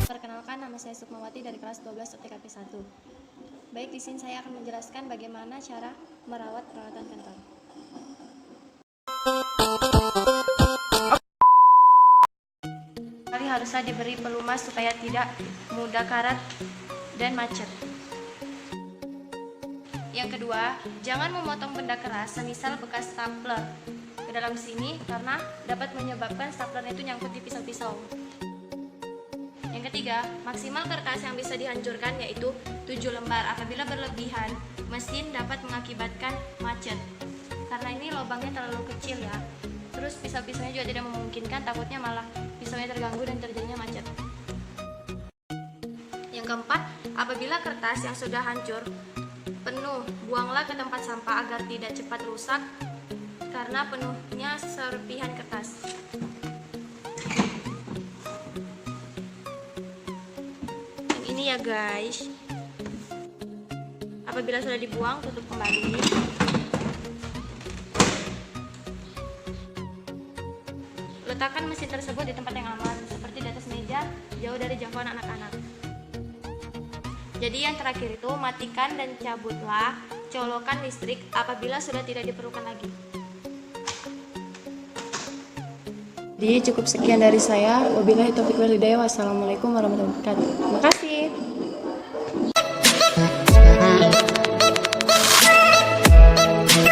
Perkenalkan, nama saya Sukmawati dari kelas 12 TKP 1. Baik, di sini saya akan menjelaskan bagaimana cara merawat peralatan kantor. Kali haruslah diberi pelumas supaya tidak mudah karat dan macet. Yang kedua, jangan memotong benda keras, semisal bekas stapler ke dalam sini karena dapat menyebabkan staplernya itu nyangkut di pisau-pisau. Yang ketiga, maksimal kertas yang bisa dihancurkan yaitu 7 lembar. Apabila berlebihan, mesin dapat mengakibatkan macet. Karena ini lubangnya terlalu kecil ya. Terus pisau-pisaunya juga tidak memungkinkan, takutnya malah pisaunya terganggu dan terjadinya macet. Yang keempat, apabila kertas yang sudah hancur penuh, buanglah ke tempat sampah agar tidak cepat rusak karena penuhnya serpihan kertas. Yang ini ya guys. Apabila sudah dibuang, tutup kembali. Letakkan mesin tersebut di tempat yang aman, seperti di atas meja, jauh dari jangkauan anak-anak. Jadi yang terakhir itu, matikan dan cabutlah colokan listrik apabila sudah tidak diperlukan lagi. Jadi cukup sekian dari saya. Wabillahi taufiq wal hidayah. Wassalamualaikum warahmatullahi wabarakatuh. Terima kasih.